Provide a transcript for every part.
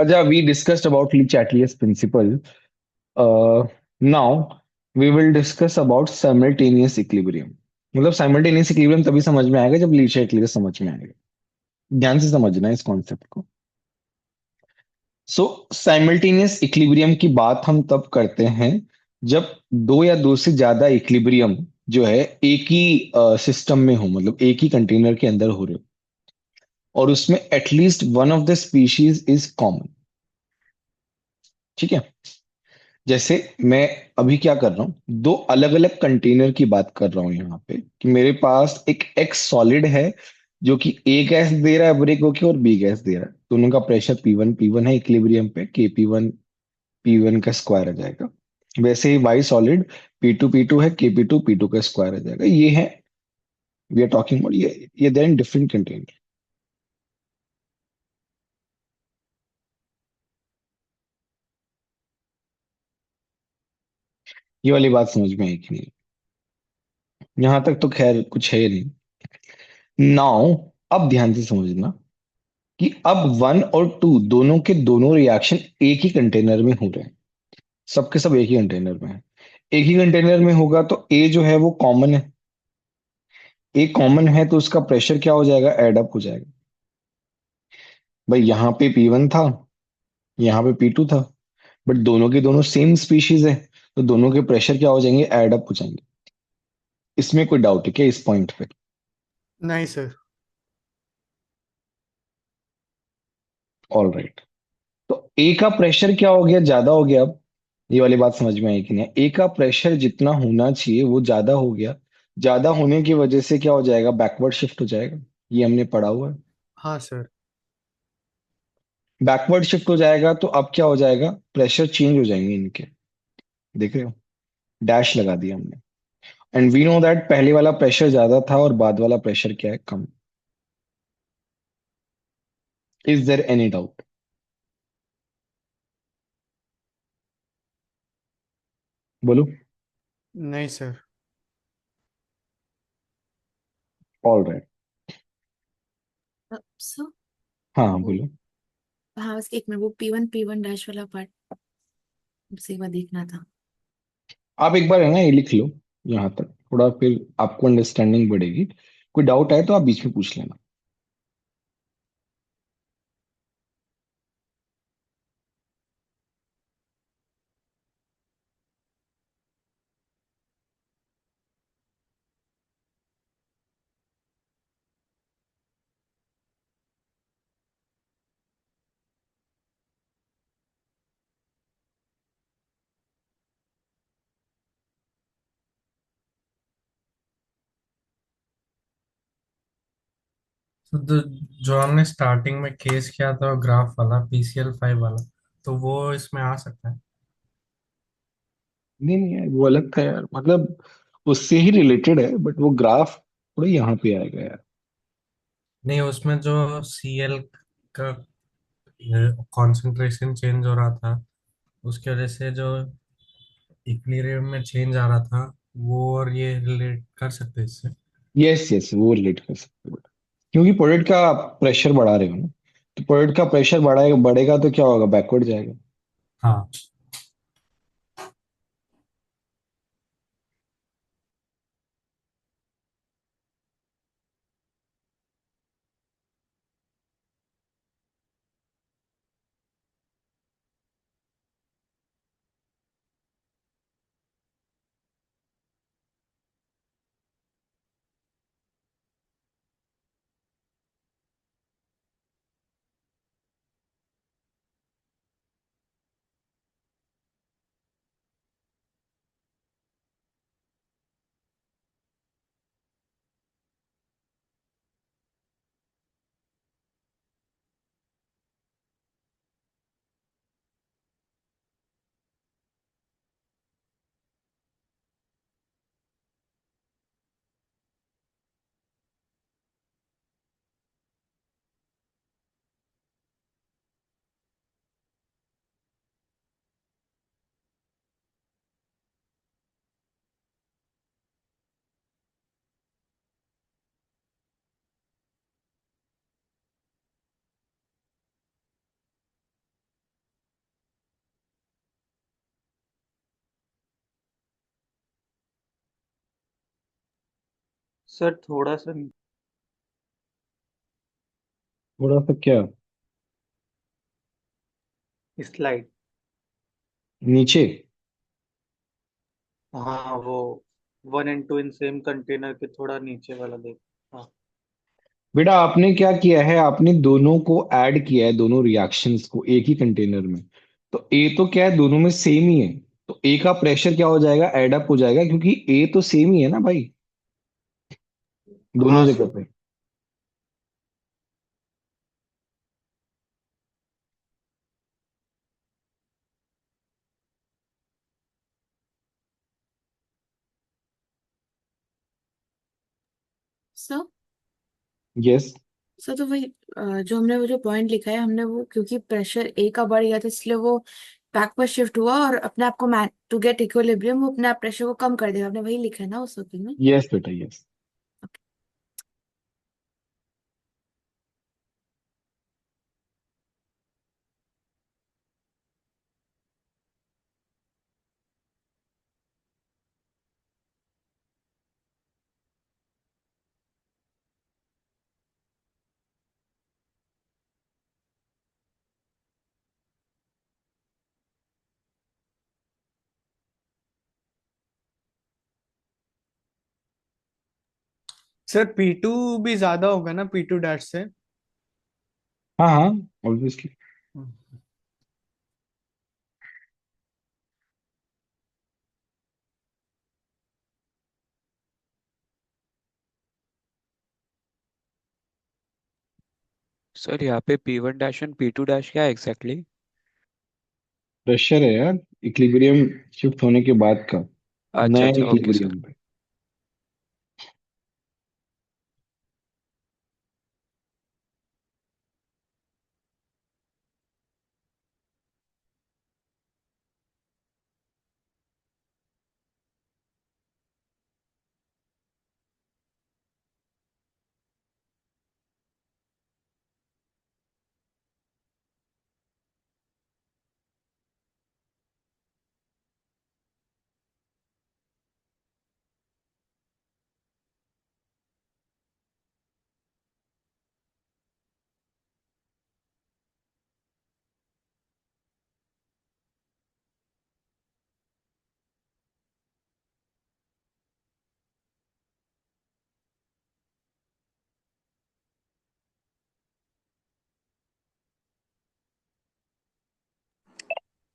Aja, we discussed about Lee Chatterjee's principle. Now we will discuss about simultaneous equilibrium. मतलब simultaneous equilibrium तभी समझ में आएगा जब लीचा इक्विलिब्रियम समझ में आएगा। ध्यान से समझना है इस कॉन्सेप्ट को। सो साइमल्टेनियस इक्विलिब्रियम की बात हम तब करते हैं जब दो या दो से ज्यादा इक्विलिब्रियम जो है एक ही सिस्टम में हो, मतलब एक ही कंटेनर के अंदर हो रहे हो, और उसमें at least one of the species is common. ठीक है। जैसे मैं अभी क्या कर रहा हूँ, दो अलग अलग कंटेनर की बात कर रहा हूँ यहाँ पे कि मेरे पास एक एक्स सॉलिड है जो कि ए गैस दे रहा है ब्रेक होके और बी गैस दे रहा है। दोनों का प्रेशर P1 है इक्विलिब्रियम पे, K P1 का स्क्वायर आ जाएगा। वैसे ही वाई सॉलिड P2 है, K P2 का स्क्वायर आ जाएगा। ये है, वी आर टॉकिंग अबाउट ये देर इन डिफरेंट कंटेनर। ये वाली बात समझ में आई कि नहीं? यहाँ तक तो खैर कुछ है नहीं। नाउ अब ध्यान से समझना कि अब वन और टू दोनों के दोनों रिएक्शन एक ही कंटेनर में हो रहे हैं। सबके सब एक ही कंटेनर में है। एक ही कंटेनर में होगा तो ए जो है वो कॉमन है। ए कॉमन है तो उसका प्रेशर क्या हो जाएगा, एड अप हो जाएगा। भाई यहाँ पे P1 था, यहाँ पे P2 था, बट दोनों के दोनों सेम स्पीशीज है, तो दोनों के प्रेशर क्या हो जाएंगे, एड अप हो जाएंगे। इसमें कोई डाउट है क्या इस पॉइंट पे? नहीं सर। All right. तो ए का प्रेशर क्या हो गया, ज्यादा हो गया। अब ये वाली बात समझ में आई कि नहीं? ए का प्रेशर जितना होना चाहिए वो ज्यादा हो गया। ज्यादा होने की वजह से क्या हो जाएगा, बैकवर्ड शिफ्ट हो जाएगा। ये हमने पढ़ा हुआ है। हाँ सर। बैकवर्ड शिफ्ट हो जाएगा तो अब क्या हो जाएगा, प्रेशर चेंज हो जाएंगे इनके। देख रहे हो, डैश लगा दिया हमने। एंड वी नो दैट पहले वाला प्रेशर ज्यादा था और बाद वाला प्रेशर क्या है, कम। Is there any doubt? बोलो। नहीं सर। All right. सर हाँ हाँ, वो, बोलो। हाँ बस एक मिनट, वो P1 डैश वाला पार्ट उसी बार देखना था। आप एक बार है ना ये लिख लो यहाँ तक, थोड़ा फिर आपको अंडरस्टैंडिंग बढ़ेगी। कोई डाउट है तो आप बीच में पूछ लेना। तो जो हमने स्टार्टिंग में केस किया था ग्राफ वाला PCl5 वाला, तो वो इसमें आ सकता है। नहीं नहीं यार, वो अलग था यार, मतलब उससे ही रिलेटेड है, बट वो ग्राफ थोड़ा यहाँ पे आएगा यार। नहीं, उसमें जो Cl का कंसंट्रेशन चेंज हो रहा था, उसकी वजह से जो इक्विलिब्रियम में चेंज आ रहा था, वो और ये रिलेट कर सकते हैं इससे। यस यस, वो रिलेट कर सकते हो, क्योंकि प्रोडक्ट का प्रेशर बढ़ा रहे हो ना। तो प्रोडक्ट का प्रेशर बढ़ाएगा, बढ़ेगा तो क्या होगा, बैकवर्ड जाएगा। हाँ। सर थोड़ा सा थोड़ा सा क्या? स्लाइड। नीचे? हाँ वो 1 and 2 इन सेम कंटेनर के थोड़ा नीचे वाला देख। हाँ। बेटा आपने क्या किया है, आपने दोनों को ऐड किया है, दोनों रिएक्शंस को एक ही कंटेनर में। तो ए तो क्या है, दोनों में सेम ही है। तो ए का प्रेशर क्या हो जाएगा, एड अप हो जाएगा, क्योंकि ए तो सेम ही है ना भाई, दोनों हाँ जगह सर। पे। Sir yes. सर तो वही जो हमने वो जो पॉइंट लिखा है हमने वो क्योंकि प्रेशर ए का बढ़ गया था इसलिए वो बैक पर शिफ्ट हुआ और अपने आप को टू गेट इक्विलिब्रियम वो अपने आप प्रेशर को कम कर देगा। आपने वही लिखा है ना उस वक्त में। यस बेटा यस। सर P2 भी ज्यादा होगा ना P2 डैश से। हाँ हाँ, ऑब्वियसली। सर यहाँ पे P1 dash and P2 dash क्या है एग्जैक्टली? प्रेशर है यार, इक्विलिब्रियम शिफ्ट होने के बाद का, अच्छा नया अच्छा, ओके सर। इक्विलिब्रियम पे।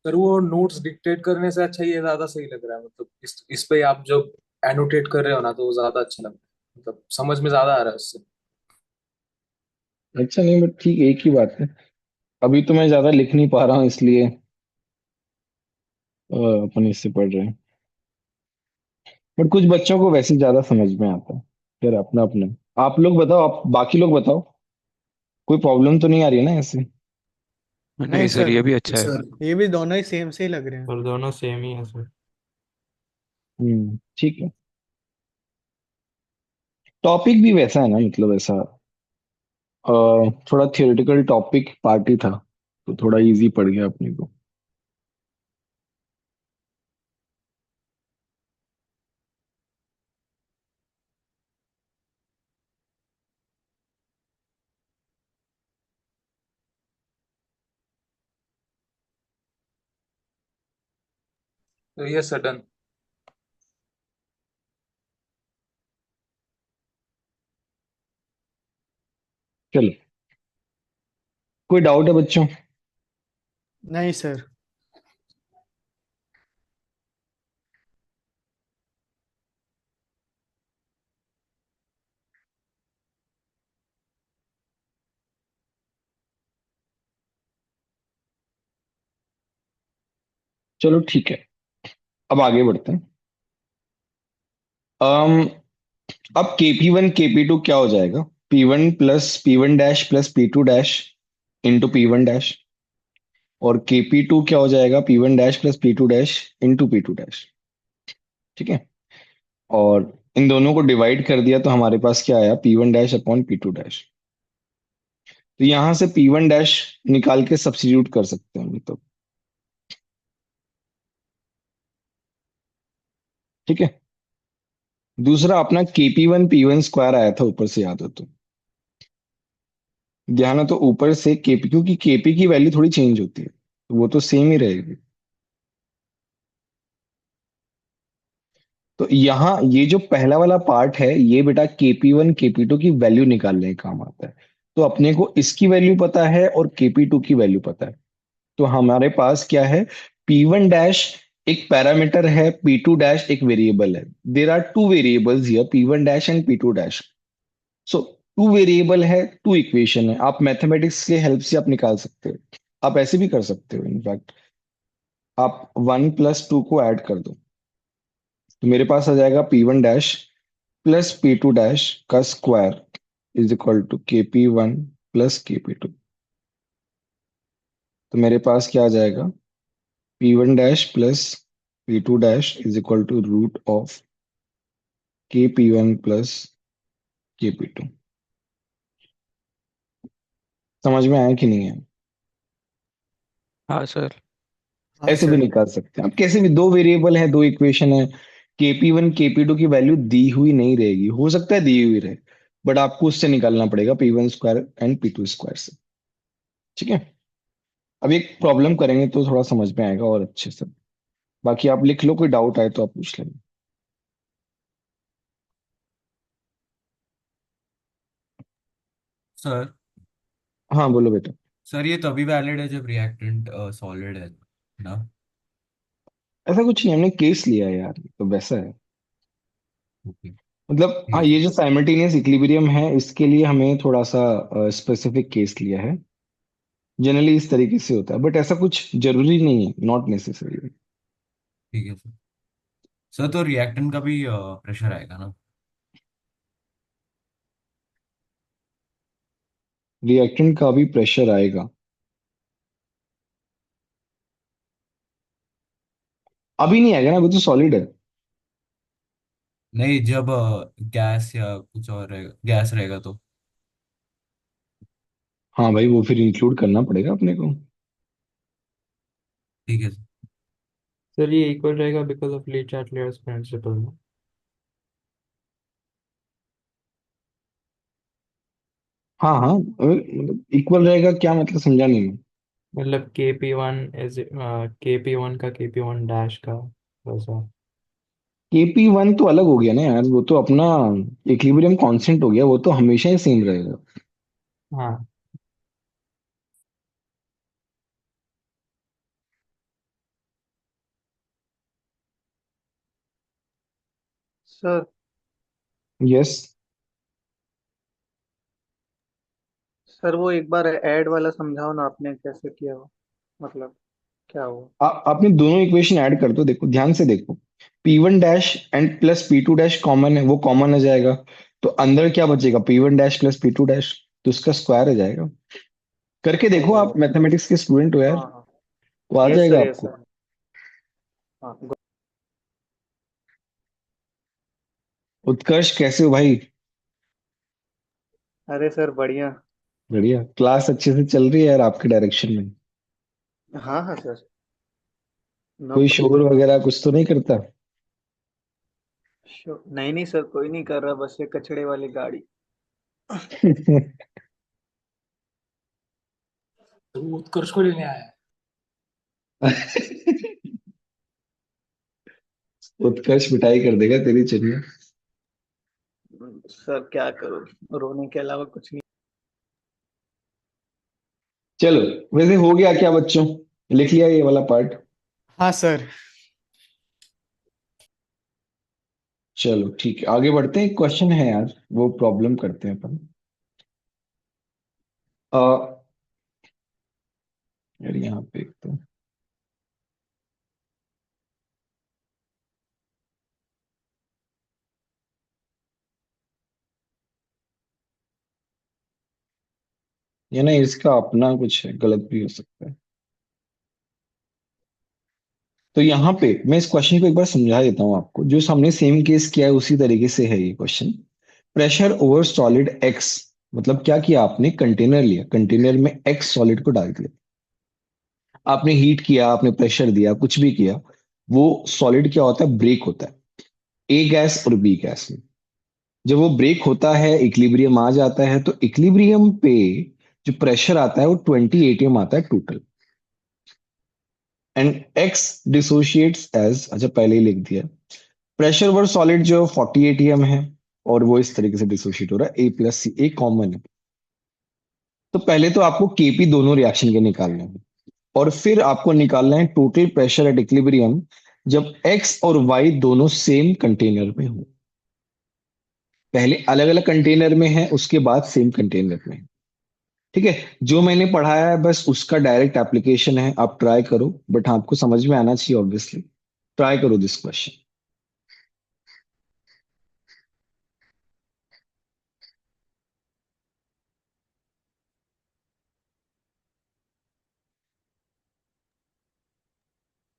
सर वो नोट्स डिक्टेट करने से अच्छा ये ज्यादा सही लग रहा है, मतलब इस पे आप जो एनोटेट कर रहे हो ना तो वो ज्यादा अच्छा लग रहा है, मतलब समझ में ज्यादा आ रहा है उससे। अच्छा नहीं, बट ठीक, एक ही बात है। अभी तो मैं ज्यादा लिख नहीं पा रहा हूँ, इसलिए अपन इससे पढ़ रहे हैं। बट कुछ बच्चों को वैसे ज्यादा समझ में आता है, फिर अपना अपना। आप लोग बताओ, आप बाकी लोग बताओ, कोई प्रॉब्लम तो नहीं आ रही है ना ऐसे? नहीं नहीं सर, सर, ये भी अच्छा है। सर ये भी दोनों ही सेम से ही लग रहे हैं। और दोनों सेम ही है सर। ठीक है। टॉपिक भी वैसा है ना, मतलब ऐसा थोड़ा थियोरेटिकल टॉपिक पार्टी था, तो थोड़ा इजी पड़ गया अपने को। तो ये सडन। चलो, कोई डाउट है बच्चों? नहीं सर। चलो ठीक है, अब आगे बढ़ते हैं। अम अब KP1 KP2 क्या हो जाएगा? P1 + P1 dash + P2 dash into P1 dash. और KP2 क्या हो जाएगा? P1 dash + P2 dash into P2 dash. ठीक है। और इन दोनों को डिवाइड कर दिया तो हमारे पास क्या आया? P1 dash upon P2 dash. तो यहां से P1 डैश निकाल के सब्स्टिट्यूट कर सकते हैं, मतलब। ठीक है। दूसरा अपना KP1 P1 स्क्वायर आया था ऊपर से, याद हो तो? ध्यान है तो ऊपर से KP, क्योंकि KP की वैल्यू थोड़ी चेंज होती है, तो वो तो सेम ही रहेगी। तो यहाँ ये जो पहला वाला पार्ट है, ये बेटा KP1 KP2 की वैल्यू निकालने का काम आता है। तो अपने को इसकी वैल्यू पता है और KP2 की वैल्यू पता है। तो हमारे पास क्या है? P1 डैश एक पैरामीटर है, P2 डैश एक वेरिएबल है। There are two variables here, P1 dash and P2 dash. So two variable है, टू इक्वेशन है। आप मैथमेटिक्स के हेल्प से आप निकाल सकते हो। आप ऐसे भी कर सकते हो इनफैक्ट। आप 1 + 2 को ऐड कर दो, तो मेरे पास आ जाएगा P1 डैश + P2 डैश का square is equal to KP1 + KP2। तो मेरे पास क्या आ जाएगा? P1 dash + P2 dash is equal to √ऑफ KP1 + KP2। समझ में आया कि नहीं है? हाँ सर। हाँ ऐसे भी सर। निकाल सकते हैं आप, कैसे भी। दो वेरिएबल है, दो इक्वेशन है। KP1 KP2 की वैल्यू दी हुई नहीं रहेगी, हो सकता है दी हुई रहे, बट आपको उससे निकालना पड़ेगा P1 square and P2 square से। ठीक है। अब एक प्रॉब्लम करेंगे तो थोड़ा समझ में आएगा और अच्छे से। बाकी आप लिख लो, कोई डाउट आए तो आप पूछ लेना। सर हाँ बोलो बेटा। सर ये तभी वैलिड है जब रिएक्टेंट सॉलिड है ना? ऐसा कुछ नहीं, हमने केस लिया है यार, तो वैसा है। ओके। मतलब ठीक हाँ, है ये सर। जो साइमल्टेनियस इक्विलिब्रियम है, इसके लिए हमें थोड़ा सा स्पेसिफिक केस लिया है। जनरली इस तरीके से होता है, बट ऐसा कुछ जरूरी नहीं है, नॉट नेसेसरी। ठीक है सर। सर तो रिएक्टेंट का भी प्रेशर आएगा ना? रिएक्टेंट का भी प्रेशर आएगा। अभी नहीं आएगा ना, अभी तो सॉलिड है। नहीं, जब गैस या कुछ और रहेगा, गैस रहेगा तो। हाँ भाई, वो फिर इंक्लूड करना पड़ेगा अपने को। ठीक है सर। सर ये इक्वल रहेगा बिकॉज ऑफ ली चार्ट प्रिंसिपल ना। हाँ हाँ, मतलब इक्वल रहेगा क्या मतलब, समझा नहीं मैं। मतलब KP1 का KP1 डैश का वैसा। KP1 तो अलग हो गया ना यार, वो तो अपना इक्विलिब्रियम कांस्टेंट हो गया, वो तो हमेशा ही सेम रहेगा। हाँ। Sir yes. सर वो एक बार ऐड वाला समझाओ ना, आपने कैसे किया हो, मतलब क्या हुआ? आपने दोनों इक्वेशन ऐड कर दो, देखो ध्यान से देखो। P1 dash and plus P2 dash common है, वो कॉमन आ जाएगा। तो अंदर क्या बचेगा? P1 डैश + P2 डैश, तो उसका स्क्वायर आ जाएगा। करके देखो, ओहो। आप मैथमेटिक्स के स्टूडेंट हो यार, हाँ हाँ। तो आ यस जाएगा सर, यस आपको। सर। हाँ उत्कर्ष कैसे हो भाई? अरे सर बढ़िया। बढ़िया। क्लास अच्छे से चल रही है यार आपके डायरेक्शन में? हाँ हाँ सर, नो कोई शोर प्रॉब्लम। वगैरह कुछ तो नहीं करता? नहीं नहीं सर, कोई नहीं कर रहा, बस ये कचड़े वाली गाड़ी। तो वो उत्कर्ष को लेने आया है। उत्कर्ष पिटाई कर देगा तेरी, चलिए। सर क्या करूँ, रोने के अलावा कुछ नहीं। चलो, वैसे हो गया क्या बच्चों? लिख लिया ये वाला पार्ट? हाँ सर। चलो ठीक है, आगे बढ़ते हैं। एक क्वेश्चन है यार, वो प्रॉब्लम करते हैं अपन। आ, यार यहाँ पे एक तो, ये ना इसका अपना कुछ है, गलत भी हो सकता है। तो यहाँ पे मैं इस क्वेश्चन को एक बार समझा देता हूँ आपको। जो हमने सेम केस किया है उसी तरीके से है ये question. Pressure over solid x, मतलब क्या किया आपने? कंटेनर लिया, कंटेनर में एक्स सॉलिड को डाल दिया। आपने हीट किया, आपने प्रेशर दिया, कुछ भी किया, वो सॉलिड क्या होता है? ब्रेक होता है। ए गैस और बी गैस में। जब वो ब्रेक होता है, इक्विलिब्रियम आ जाता है, तो इक्विलिब्रियम पे जो प्रेशर आता है वो 20 एटीएम आता है टोटल। एंड एक्स डिसोशिएट्स एज, अच्छा पहले ही लिख दिया, प्रेशर वर सॉलिड जो 40 एटीएम है, और वो इस तरीके से डिसोशिएट हो रहा है, ए प्लस सी, ए कॉमन है। तो पहले तो आपको केपी दोनों रिएक्शन के निकालने हैं, और फिर आपको निकालना है टोटल प्रेशर एट इक्विलिब्रियम जब एक्स और वाई दोनों सेम कंटेनर में हो। पहले अलग अलग कंटेनर में है, उसके बाद सेम कंटेनर में है। ठीक है, जो मैंने पढ़ाया है बस उसका डायरेक्ट एप्लीकेशन है, आप ट्राई करो, बट आपको समझ में आना चाहिए ऑब्वियसली। ट्राई करो दिस क्वेश्चन।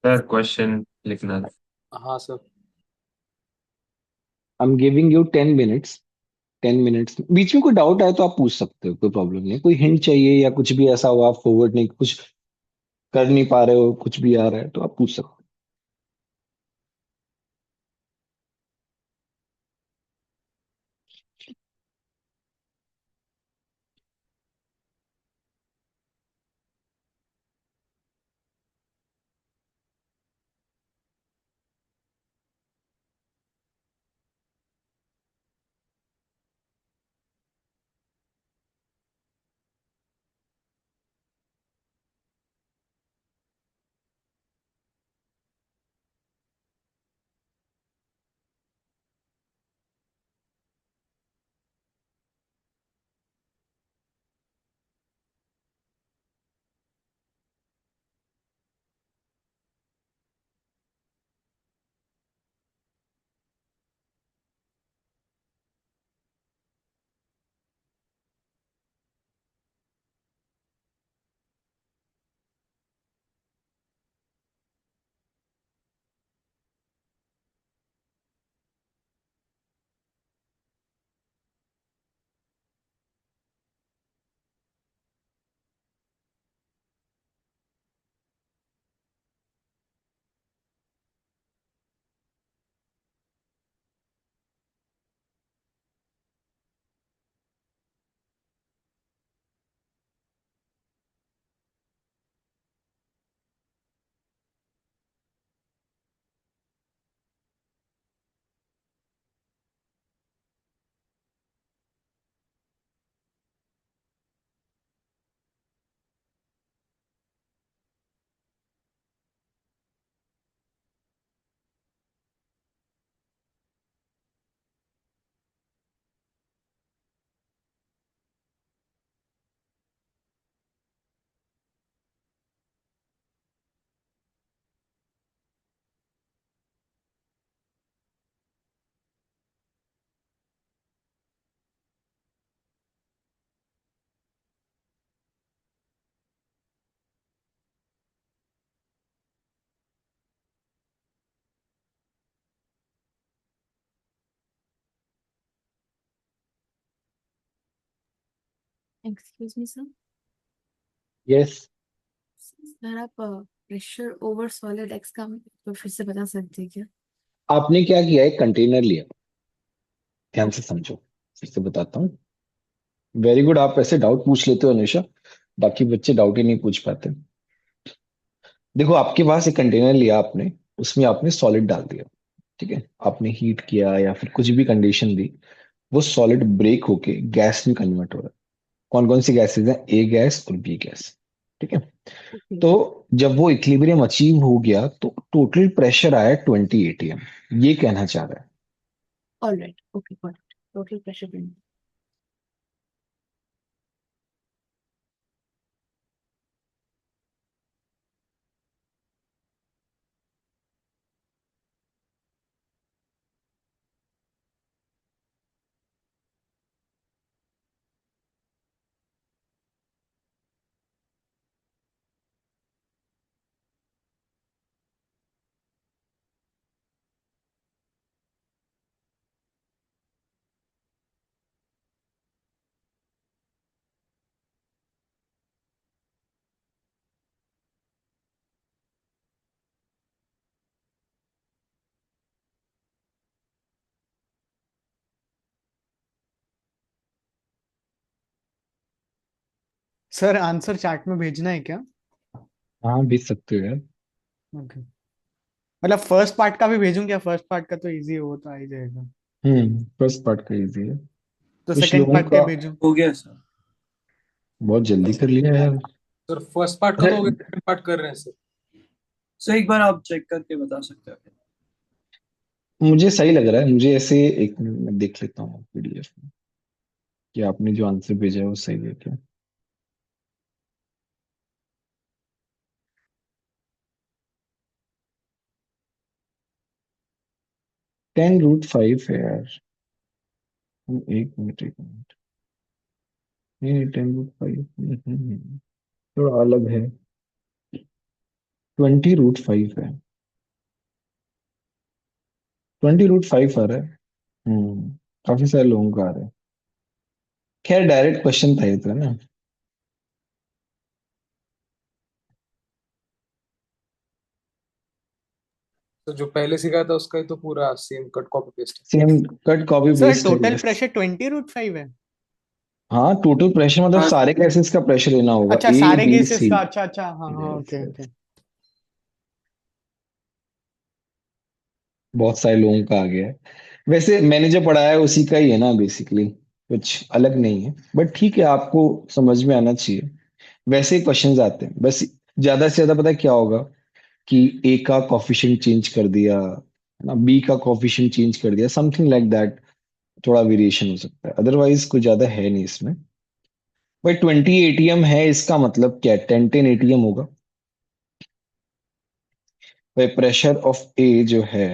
सर क्वेश्चन लिखना था। हाँ sir. I am giving you 10 minutes. 10 minutes बीच में कोई डाउट आए तो आप पूछ सकते हो, कोई प्रॉब्लम नहीं है। कोई हिंट चाहिए या कुछ भी ऐसा हुआ, आप फॉरवर्ड नहीं कुछ कर नहीं पा रहे हो, कुछ भी आ रहा है तो आप पूछ सकते excuse me sir. Yes. Sir आप प्रेशर ओवर सॉलिड एक्स का तो फिर से बता सकते हैं क्या? आपने क्या किया, एक कंटेनर लिया, ध्यान से समझो, फिर से बताता हूँ। वेरी गुड, आप ऐसे डाउट पूछ लेते हो हमेशा, बाकी बच्चे डाउट ही नहीं पूछ पाते। देखो, आपके पास एक कंटेनर लिया आपने, उसमें आपने सॉलिड डाल दिया, ठीक है, आपने हीट किया या फिर कुछ भी कंडीशन दी, वो सॉलिड ब्रेक होके गैस में कन्वर्ट हो रहा है। कौन कौन सी गैसेज हैं? ए गैस और बी गैस। ठीक है, ओके। तो जब वो इक्विलिब्रियम अचीव हो गया तो टोटल प्रेशर आया 20 एटीएम, ये कहना चाह रहा है। Alright, okay, got it. Total pressure. Sir answer chat में भेजना है क्या? हाँ भेज सकते हो यार। ओके, मतलब फर्स्ट पार्ट का भी भेजूं क्या? फर्स्ट पार्ट का तो इजी है, वो तो आ ही जाएगा। फर्स्ट पार्ट का इजी है। तो कुछ सेकंड लोगों पार्ट क्या का भेजूं? हो गया सर। बहुत जल्दी कर लिया यार। सर फर्स्ट पार्ट का अरे तो हो गया, सेकंड पार्ट कर रहे हैं सर। सर एक बार आप चेक करके बता सकते हो क्या? मुझे सही लग रहा है, मुझे ऐसे एक मिनट में देख लेता हूँ पीडीएफ में कि आपने जो आंसर भेजा है वो सही है क्या। 10√5 है यार। एक मिनट। नहीं, 10√5 थोड़ा अलग है। 20√5 है। 20√5 आ रहा है। काफी सारे लोगों का आ रहा है। खैर डायरेक्ट क्वेश्चन था ये तो, है ना। तो जो पहले सिखाया था उसका ही तो पूरा same cut copy paste same cut copy sir paste है, टोटल यस। प्रेशर 20√5 है? हाँ टोटल प्रेशर मतलब है। हाँ सारे गैसेस का प्रेशर लेना होगा, अच्छा, ए सारे बी केसेस सी। का, अच्छा अच्छा, हाँ हाँ, यस ओके यस। ओके। बहुत सारे लोगों का आ गया है। वैसे मैंने जो पढ़ाया है उसी का ही है ना बेसिकली, कुछ अलग नहीं है, बट ठीक है, आपको समझ में आना चाहिए। वैसे ही क्वेश्चंस आते हैं बस। ज्यादा से ज्यादा पता है क्या होगा कि ए का कॉफिशिएंट चेंज कर दिया, है ना, बी का कॉफिशिएंट चेंज कर दिया, समथिंग लाइक दैट। थोड़ा वेरिएशन हो सकता है, अदरवाइज कुछ ज्यादा है नहीं इसमें। भाई 20 ATM है, इसका मतलब क्या है? 10 10 ATM होगा। भाई प्रेशर ऑफ ए जो है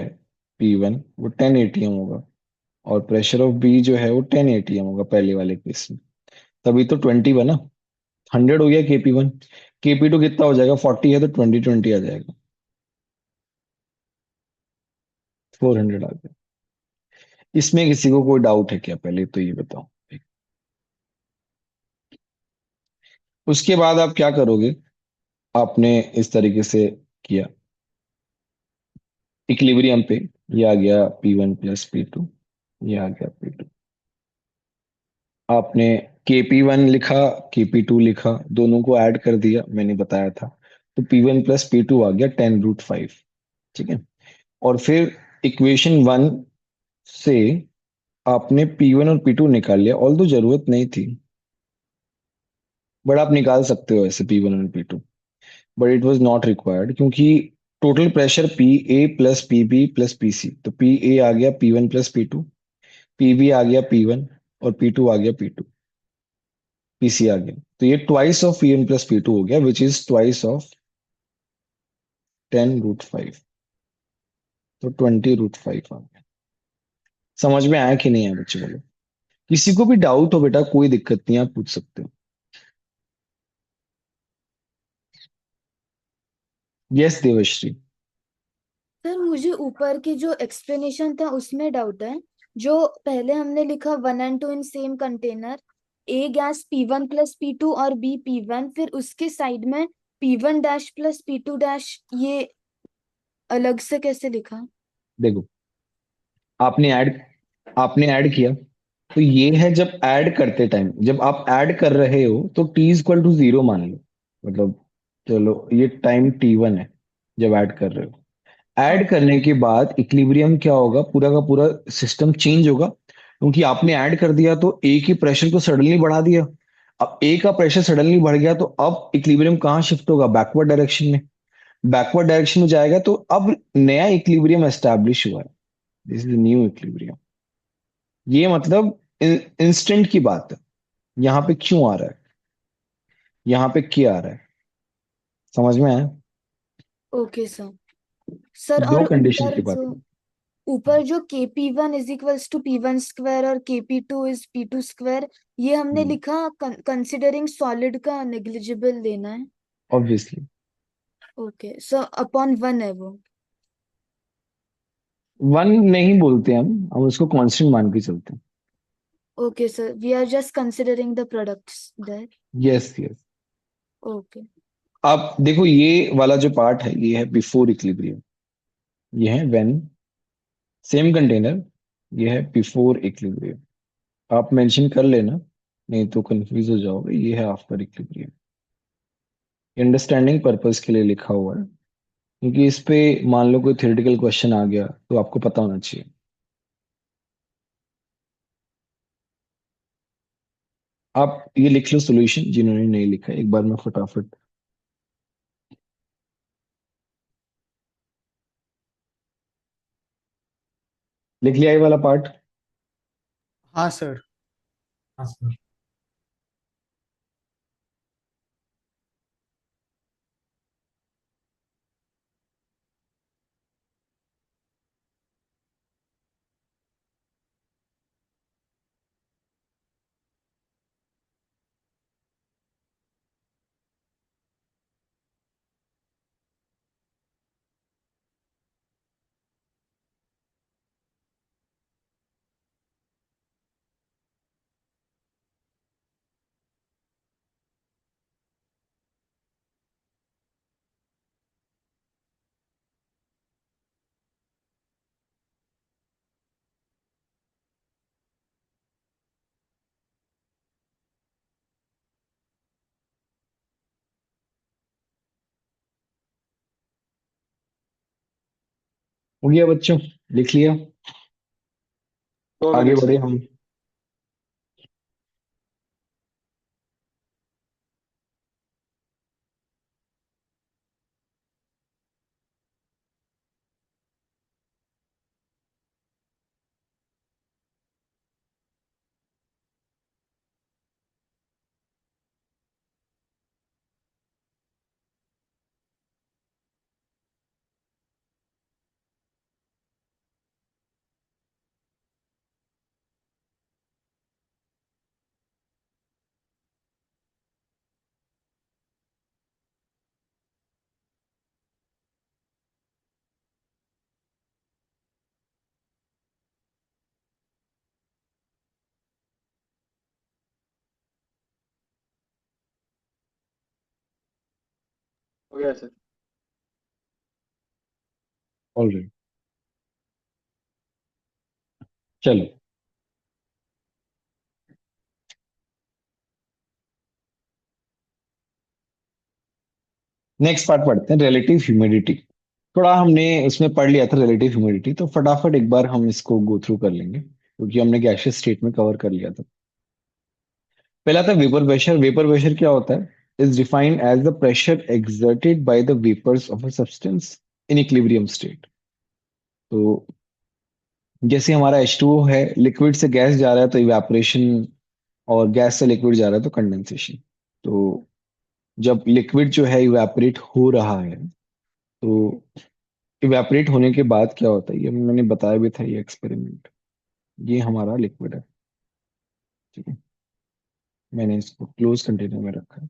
P1 वो 10 ATM होगा, और प्रेशर ऑफ बी जो है वो 10 ATM होगा पहले वाले केस में। तभी तो 20 बना। 100 हो गया KP1। KP2 कितना हो जाएगा? 40 है तो 20 20 आ जाएगा। 400 आ गया। इसमें किसी को कोई डाउट है क्या? पहले तो ये बताओ। उसके बाद आप क्या करोगे? आपने इस तरीके से किया इक्विलिब्रियम पे। ये आ गया P1 + P2, ये आ गया P2। आपने KP1 लिखा, KP2 लिखा, दोनों को ऐड कर दिया, मैंने बताया था। तो P1 + P2 आ गया 10√5। ठीक है। और फिर इक्वेशन 1 से आपने P1 और P2 निकाल लिया, ऑल्दो जरूरत नहीं थी, बट आप निकाल सकते हो ऐसे P1 और P2, but it was not required क्योंकि total pressure PA + PB + PC, तो PA आ गया P1 + P2, PB आ गया P1, और P2 आ गया P2, PC आ गया। तो ये ट्वाइस ऑफ P1 + P2 हो गया, विच इज ट्वाइस ऑफ 10√5। तो 20√5 आ गया। समझ में आया कि नहीं आया बच्चे बोलो? किसी को भी डाउट हो बेटा, कोई दिक्कत नहीं, आप पूछ सकते हो। यस देवश्री। सर मुझे ऊपर की जो एक्सप्लेनेशन था उसमें डाउट है। जो पहले हमने लिखा 1 and 2 in same container, A gas P1 + P2 और बी P1, फिर उसके साइड में P1 - + P2 ये अलग से कैसे लिखा? देखो, आपने ऐड किया, तो ये है जब ऐड करते टाइम, जब आप ऐड कर रहे हो तो T = 0 मान लो। मतलब चलो ये टाइम T1 है जब ऐड कर रहे हो। ऐड हाँ। करने के बाद इक्विलिब्रियम क्या होगा? पूरा का पूरा सिस्टम चेंज होगा, क्योंकि आपने ऐड कर दिया तो ए की प्रेशर को सडनली बढ़ा दिया। अब ए का प्रेशर सडनली बढ़ गया तो अब इक्विलिब्रियम कहाँ शिफ्ट होगा? बैकवर्ड डायरेक्शन में। बैकवर्ड डायरेक्शन में जाएगा तो अब नया इक्विलिब्रियम एस्टैब्लिश हुआ है। This is new equilibrium. ये मतलब इंस्टेंट की बात है। यहाँ पे क्यों आ रहा है, यहाँ पे क्या आ रहा है? समझ में आया? Okay sir. सर दो और कंडीशन की बात है। ऊपर जो KP1 = P1² और KP2 = P2², ये हमने लिखा कंसिडरिंग सॉलिड का नेग्लिजिबल लेना है। ऑब्वियसली ओके सर, अपॉन 1 है वो। 1 नहीं बोलते हम उसको कांस्टेंट मान के चलते हैं। Okay sir, we are just considering the products there. Yes yes. Okay. अब देखो ये वाला जो पार्ट है ये है बिफोर इक्विलिब्रियम, ये है व्हेन। सेम कंटेनर, ये है बिफोर इक्विलिब्रियम। आप मेंशन कर लेना नहीं तो कंफ्यूज हो जाओगे। ये है आफ्टर इक्विलिब्रियम, अंडरस्टैंडिंग पर्पस के लिए लिखा हुआ है, क्योंकि इस पे मान लो कोई थ्योरेटिकल क्वेश्चन आ गया तो आपको पता होना चाहिए। आप ये लिख लो सॉल्यूशन, जिन्होंने नहीं लिखा है, एक बार मैं फटाफट लिख लिया ये वाला पार्ट। हाँ सर। हाँ सर। हो गया बच्चों, लिख लिया? 2 मिनट आगे सर। बढ़े हम। हो गया सर। ऑलराइट, चलो नेक्स्ट पार्ट पढ़ते हैं, रिलेटिव ह्यूमिडिटी। थोड़ा हमने उसमें पढ़ लिया था रिलेटिव ह्यूमिडिटी, तो फटाफट एक बार हम इसको गो थ्रू कर लेंगे, क्योंकि हमने गैसियस स्टेट में कवर कर लिया था। पहला था वेपर प्रेशर। वेपर प्रेशर क्या होता है? Is defined as the pressure exerted by the vapours of a substance in equilibrium state. तो जैसे हमारा H2O है, लिक्विड से गैस जा रहा है तो इवेपोरेशन, और गैस से लिक्विड जा रहा है तो कंडेंसेशन। तो जब लिक्विड जो है इवेपोरेट हो रहा है, तो इवेपोरेट होने के बाद क्या होता है, ये मैंने बताया भी था, ये एक्सपेरिमेंट। ये हमारा लिक्विड है, ठीक है, मैंने इसको क्लोज कंटेनर में रखा है।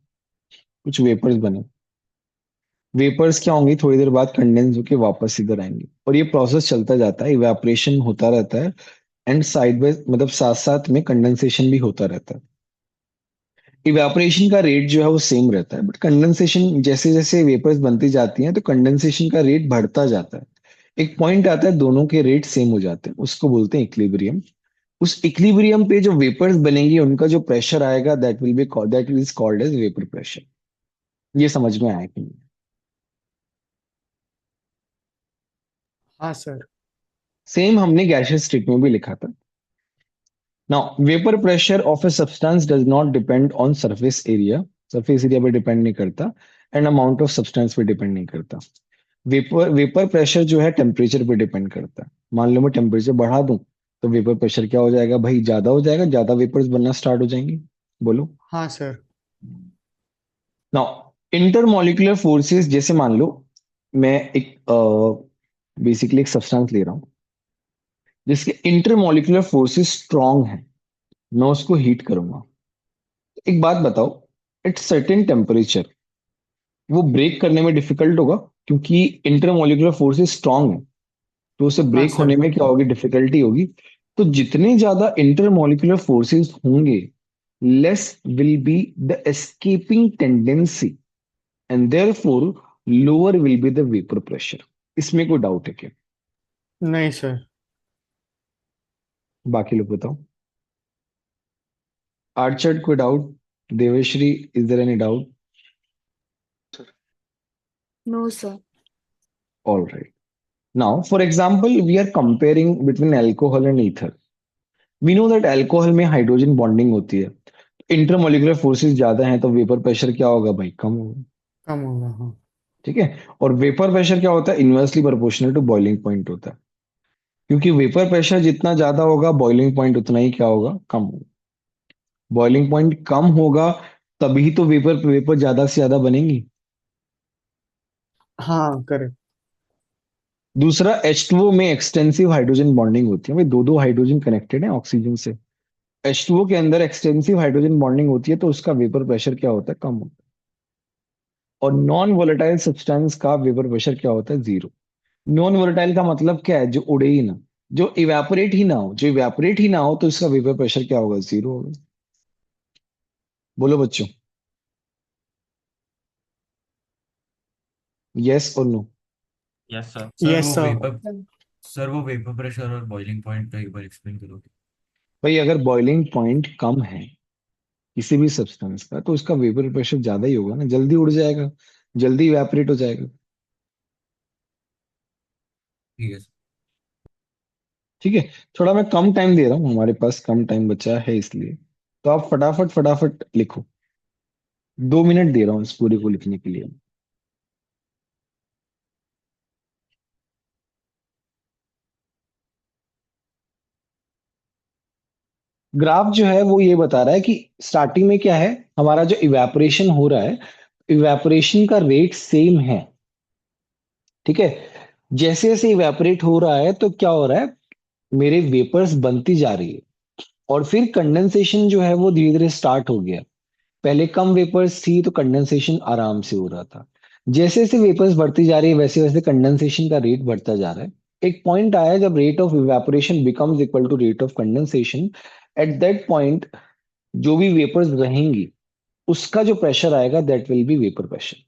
कुछ वेपर्स बने, वेपर्स क्या होंगे, थोड़ी देर बाद कंडेंस होके वापस इधर आएंगे, और ये प्रोसेस चलता जाता है, इवेपोरेशन होता रहता है, एंड साइड बाय मतलब साथ साथ में कंडेंसेशन भी होता रहता है। इवेपोरेशन का रेट जो है वो सेम रहता है, बट कंडेंसेशन जैसे जैसे वेपर्स बनती जाती हैं तो कंडेंसेशन का रेट बढ़ता जाता है। एक पॉइंट आता है दोनों के रेट सेम हो जाते हैं, उसको बोलते हैं इक्विलिब्रियम। उस इक्विलिब्रियम पे जो वेपर्स बनेंगे उनका जो प्रेशर आएगा, that is called as vapour pressure. ये समझ में आया कि नहीं? हाँ सर। सेम हमने गैसियस स्टेट में भी लिखा था। Now vapour pressure of a substance does not depend on surface area, surface area पे डिपेंड नहीं करता, एंड अमाउंट ऑफ सब्सटेंस पे डिपेंड नहीं करता। वेपर वेपर प्रेशर जो है टेम्परेचर पे डिपेंड करता है। मान लो मैं टेम्परेचर बढ़ा दूं तो वेपर प्रेशर क्या हो जाएगा भाई, ज्यादा हो जाएगा, ज्यादा वेपर्स बनना स्टार्ट हो जाएंगे। बोलो। हाँ सर। नाउ इंटरमॉलिक्यूलर फोर्सेस, जैसे मान लो मैं एक बेसिकली एक सब्सटेंस ले रहा हूँ जिसके इंटरमॉलिक्यूलर फोर्सेस स्ट्रांग है, मैं उसको हीट करूंगा। एक बात बताओ, एट सर्टेन टेम्परेचर वो ब्रेक करने में डिफिकल्ट होगा, क्योंकि इंटरमॉलिक्यूलर फोर्सेस स्ट्रांग है, तो उसे हाँ ब्रेक होने सर। में क्या होगी, डिफिकल्टी होगी। तो जितने ज्यादा इंटरमॉलिक्यूलर फोर्सेस होंगे, less will be the escaping tendency, and therefore lower will be the vapour pressure. इसमें कोई डाउट है क्या? नहीं सर। बाकी लोग बताओ। Archard, कोई doubt? Deveshri, is there any doubt? No sir. All right. Now, for example, we are comparing between alcohol and ether. We know that alcohol में हाइड्रोजन बॉन्डिंग होती है, इंटरमोलिकुलर फोर्सेस ज्यादा हैं, तो वेपर प्रेशर क्या होगा भाई? कम होगा। कम होगा, हाँ। ठीक है। और वेपर प्रेशर क्या होता है? Inversely proportional to boiling point होता है, क्योंकि वेपर प्रेशर जितना ज्यादा होगा बॉइलिंग पॉइंट उतना ही क्या होगा? कम होगा। बॉइलिंग पॉइंट कम होगा तभी तो वेपर वेपर ज्यादा से ज्यादा बनेंगी। हाँ, करेक्ट। दूसरा, H2O में एक्सटेंसिव हाइड्रोजन बॉन्डिंग होती है भाई, दो दो हाइड्रोजन कनेक्टेड है ऑक्सीजन से। H2O के अंदर एक्सटेंसिव हाइड्रोजन बॉन्डिंग होती है, तो उसका वेपर प्रेशर क्या होता है? कम होता है। और नॉन वोलेटाइल सब्सटेंस का वेपर प्रेशर क्या होता है? जीरो। नॉन वोलेटाइल का मतलब क्या है? जो उड़े ही ना, जो इवेपोरेट ही ना हो, जो इवेपोरेट ही ना हो, तो इसका वेपर प्रेशर क्या होगा? जीरो होगा। बोलो बच्चों, यस और no? Yes sir. Sir yes वो सर। वेपर सर वो वेपर प्रेशर और बॉइलिंग पॉइंट का एक बार एक्सप्लेन करोगे? भाई अगर बॉइलिंग पॉइंट कम है किसी भी सब्सटेंस का, तो उसका वेपर प्रेशर ज्यादा ही होगा ना, जल्दी उड़ जाएगा, जल्दी इवेपोरेट हो जाएगा। ठीक है सर। ठीक है। थोड़ा मैं कम टाइम दे रहा हूँ, हमारे पास कम टाइम बचा है इसलिए, तो आप फटाफट फटाफट लिखो। 2 मिनट दे रहा हूँ इस पूरे को लिखने के लिए। ग्राफ जो है वो ये बता रहा है कि स्टार्टिंग में क्या है, हमारा जो इवेपोरेशन हो रहा है, इवेपोरेशन का रेट सेम है। ठीक है। जैसे जैसे इवेपोरेट हो रहा है तो क्या हो रहा है, मेरे वेपर्स बनती जा रही है, और फिर कंडेंसेशन जो है वो धीरे धीरे स्टार्ट हो गया। पहले कम वेपर्स थी तो कंडेंसेशन आराम से हो रहा था। जैसे जैसे वेपर्स बढ़ती जा रही है वैसे वैसे कंडेंसेशन का रेट बढ़ता जा रहा है। एक पॉइंट आया जब rate of evaporation becomes equal to rate of condensation. At that point जो भी वेपर्स रहेंगी उसका जो प्रेशर आएगा that will be vapour pressure.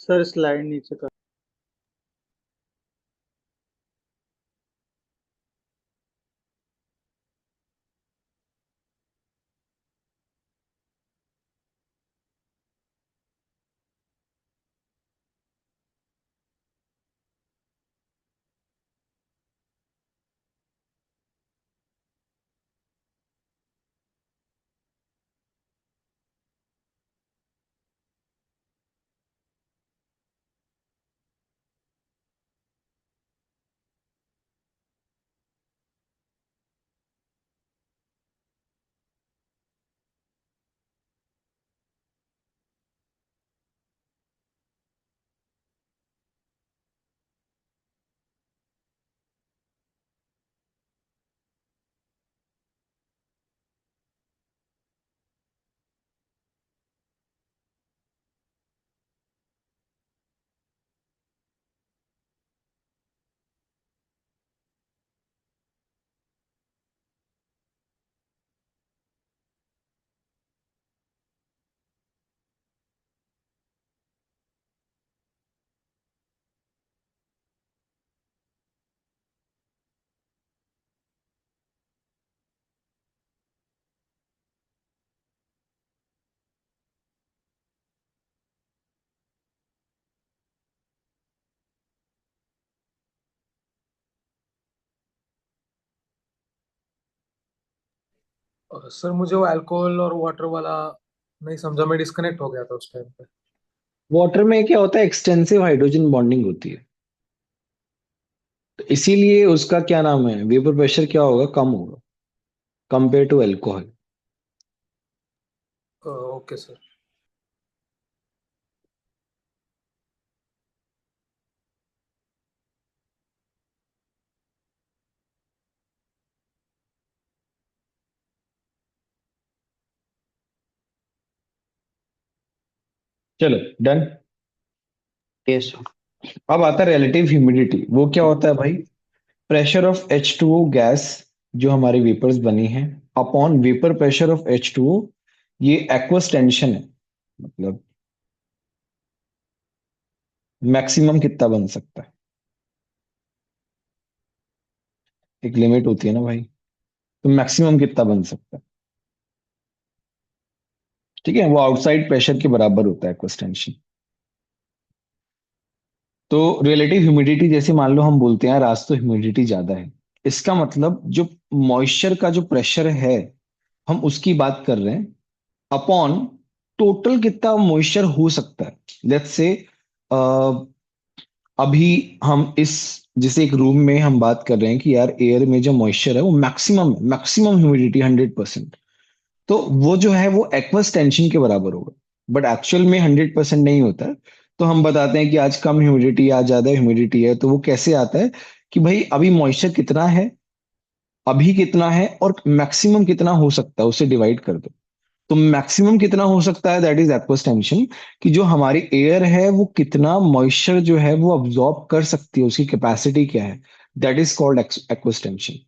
Sir slide नीचे कर। सर मुझे वो अल्कोहल और वाटर वाला नहीं समझा, मैं डिस्कनेक्ट हो गया था उस टाइम पे। वाटर में क्या होता है, एक्सटेंसिव हाइड्रोजन बॉन्डिंग होती है, तो इसीलिए उसका क्या नाम है, वेपर प्रेशर क्या होगा, कम होगा compare to alcohol. Okay sir. चलो डन। यस। अब आता है रिलेटिव ह्यूमिडिटी। वो क्या होता है भाई, प्रेशर ऑफ H2O गैस जो हमारी वेपर्स बनी है upon vapour pressure of H2O, ये एक्वस टेंशन है, मतलब मैक्सिमम कितना बन सकता है। एक लिमिट होती है ना भाई, तो मैक्सिमम कितना बन सकता है। ठीक है, वो आउटसाइड प्रेशर के बराबर होता है एक्वस टेंशन। तो रिलेटिव ह्यूमिडिटी, जैसे मान लो हम बोलते हैं यार आज तो ह्यूमिडिटी ज्यादा है, इसका मतलब जो मॉइस्चर का जो प्रेशर है हम उसकी बात कर रहे हैं अपॉन टोटल कितना मॉइस्चर हो सकता है। लेट्स से अभी हम इस, जैसे एक रूम में हम बात कर रहे हैं कि यार एयर में जो मॉइस्चर है वो मैक्सिमम मैक्सिमम ह्यूमिडिटी 100%, तो वो जो है वो एक्वस टेंशन के बराबर होगा। बट एक्चुअल में 100% नहीं होता है। तो हम बताते हैं कि आज कम ह्यूमिडिटी, आज ज्यादा ह्यूमिडिटी है, तो वो कैसे आता है कि भाई अभी मॉइस्चर कितना है, अभी कितना है, और मैक्सिमम कितना हो सकता है, उसे डिवाइड कर दो। तो मैक्सिमम कितना हो सकता है, दैट इज एक्वस टेंशन, कि जो हमारी एयर है वो कितना मॉइस्चर जो है वो अब्सॉर्ब कर सकती है, उसकी कैपेसिटी क्या है, that is called aqueous tension.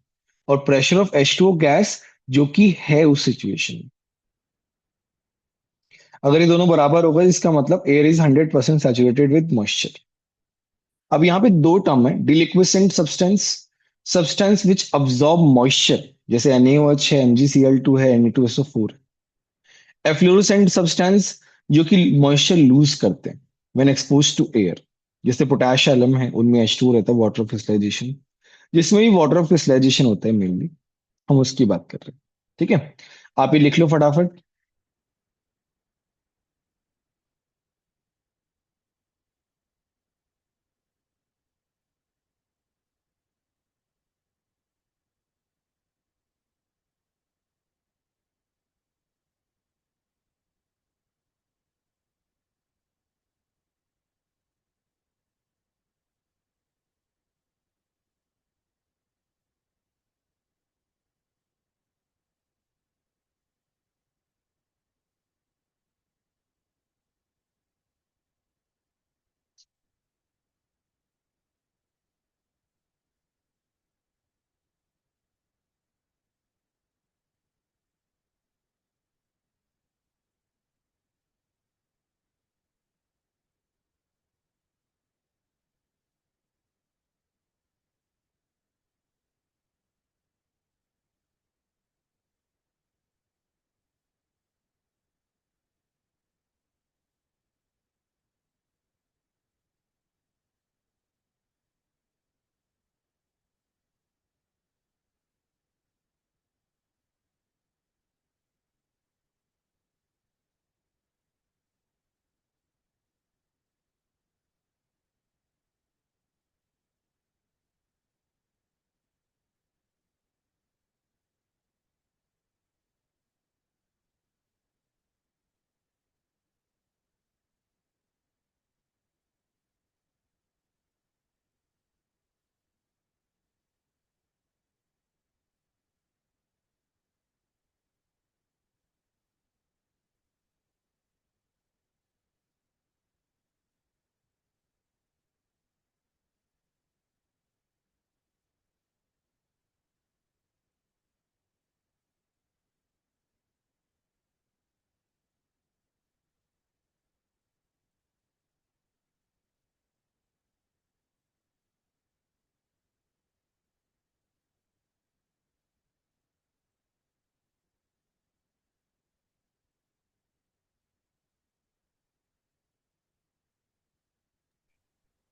और प्रेशर ऑफ H2O गैस जो कि है उस सिचुएशन में, अगर ये दोनों बराबर होगा इसका मतलब air is 100% saturated with moisture. अब यहाँ पे दो टर्म है, deliquescent substance, substance which absorb moisture, जैसे NaOH है, MgCl2 है, Na2SO4। एफ्लोरेसेंट सब्सटेंस जो कि मॉइस्चर लूज करते हैं व्हेन एक्सपोज टू एयर, जैसे पोटेश एलम है, उनमें H2 रहता है, वाटर क्रिस्टलाइजेशन, जिसमें भी वाटर क्रिस्टलाइजेशन होता है मेनली, हम उसकी बात कर रहे हैं। ठीक है, आप ये लिख लो फटाफट।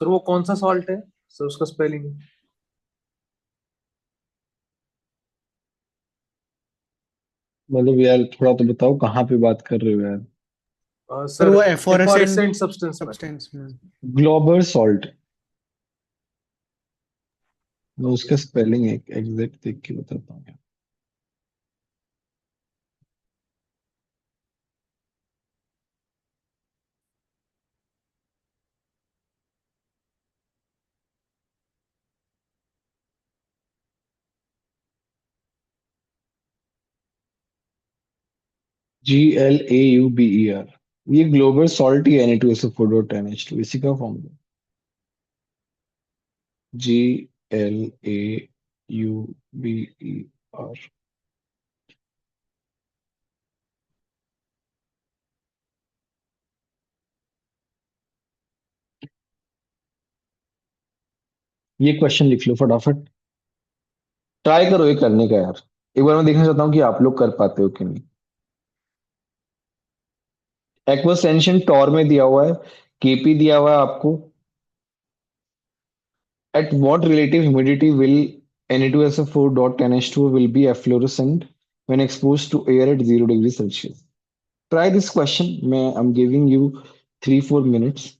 सर वो कौन सा सॉल्ट है सर, उसका स्पेलिंग? मतलब यार थोड़ा तो बताओ कहाँ पे बात कर रहे हो यार। सर सर वो एफोरेसेंट एफॉरेसेंट सब्सटेंस में। सब्सटेंस में। Global salt. मैं उसका स्पेलिंग एक एग्जैक्ट देख के बताता हूँ। GLAUBER। ये ग्लोबल सॉल्ट ही Na2SO4.10H2 इसी का फॉर्मूला। GLAUBER। ये क्वेश्चन लिख लो फटाफट। ट्राई करो ये करने का यार। एक बार मैं देखना चाहता हूँ कि आप लोग कर पाते हो कि नहीं। एक्वासेंशन टॉर में दिया हुआ है। केपी दिया हुआ है आपको। At what relative humidity will Na2SO4.10H2 will be efflorescent when exposed to air at 0 degrees Celsius? Try this question. I'm giving you 3-4 minutes.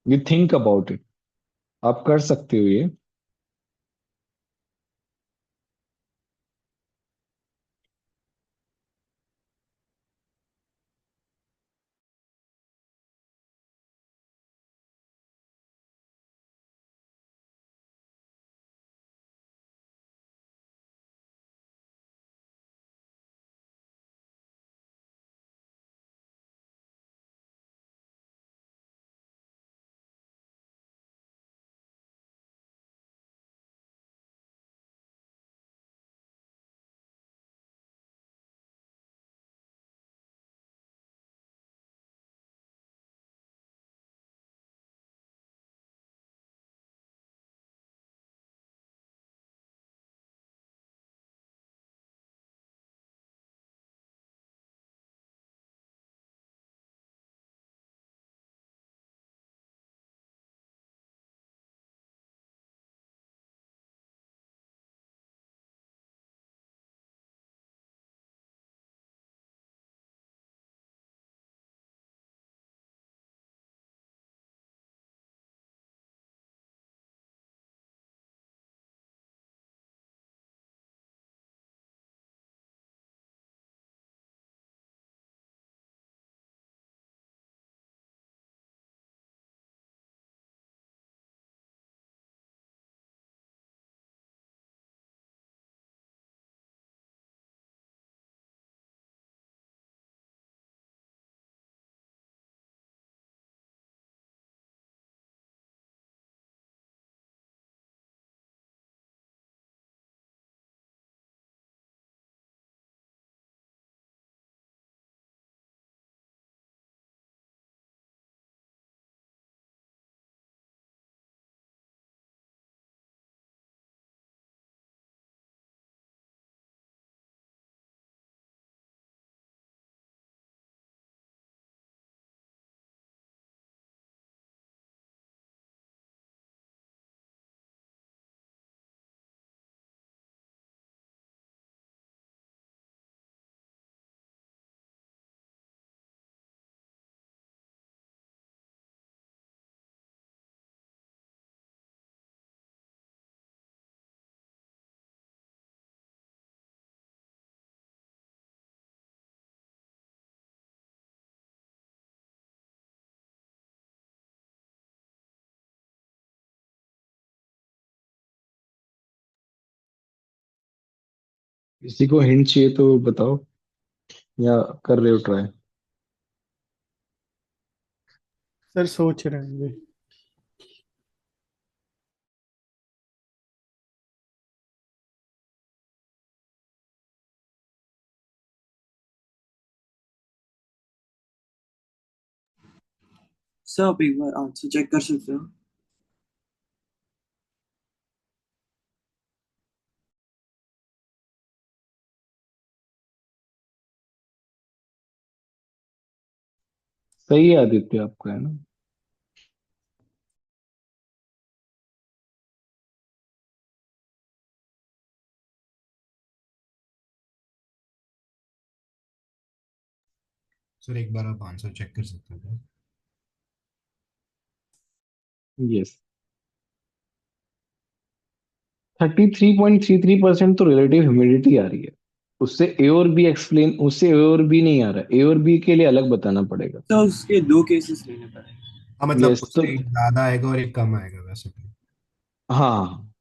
You think about it. आप कर सकते हो ये। किसी को हिंट चाहिए तो बताओ, या कर रहे हो ट्राई। सर सोच रहे हैं। सर आप एक बार आंसर चेक कर सकते हो? सही है आदित्य आपका, है ना। सर एक बार आप आंसर चेक कर सकते हो क्या? यस, 33.33% तो रिलेटिव ह्यूमिडिटी आ रही है। उससे ए और बी नहीं आ रहा, ए और बी के लिए अलग बताना पड़ेगा। तो उसके दो केसेस लेने पड़ेंगे। हाँ मतलब यस तो उससे एक ज्यादा आएगा और एक कम आएगा वैसे भी, हाँ,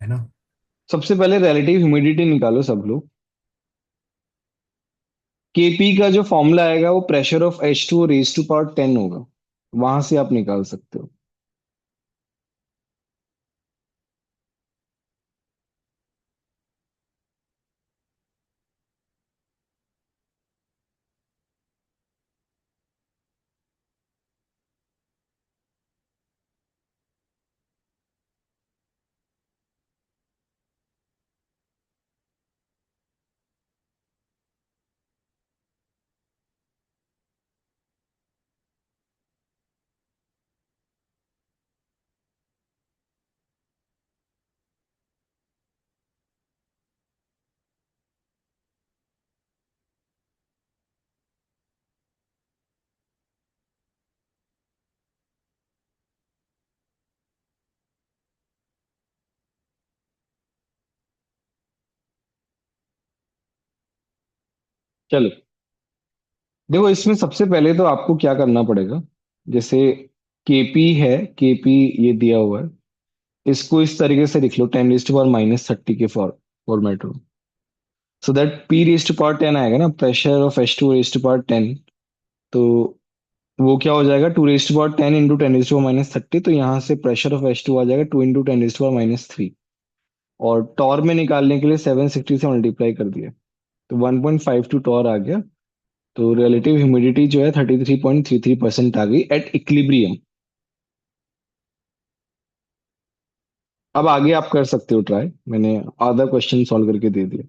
है ना? सबसे पहले रिलेटिव ह्यूमिडिटी निकालो सब लोग। केपी का जो फॉर्मूला आएगा वो pressure of H2 raise to power 10 होगा, वहां से आप निकाल सकते हो। चलो, देखो इसमें सबसे पहले तो आपको क्या करना पड़ेगा। जैसे केपी है, केपी ये दिया हुआ है, इसको इस तरीके से लिख लो 10⁻⁻30 के फॉर्मेट में। So that P raise to power 10 आएगा ना, pressure of H2 raise to power 10। तो वो क्या हो जाएगा, 2⁻10 इंटू 10⁻⁻30। तो यहाँ से प्रेशर ऑफ H2 आ जाएगा 2 इंटू 10⁻⁻3। और टॉर में निकालने के लिए 760 से मल्टीप्लाई कर दिया, तो 1.52 टॉर आ गया। तो रिलेटिव ह्यूमिडिटी जो है 33.33% आ गई एट इक्विलिब्रियम। अब आगे आप कर सकते हो ट्राई, मैंने आधा क्वेश्चन सॉल्व करके दे दिया।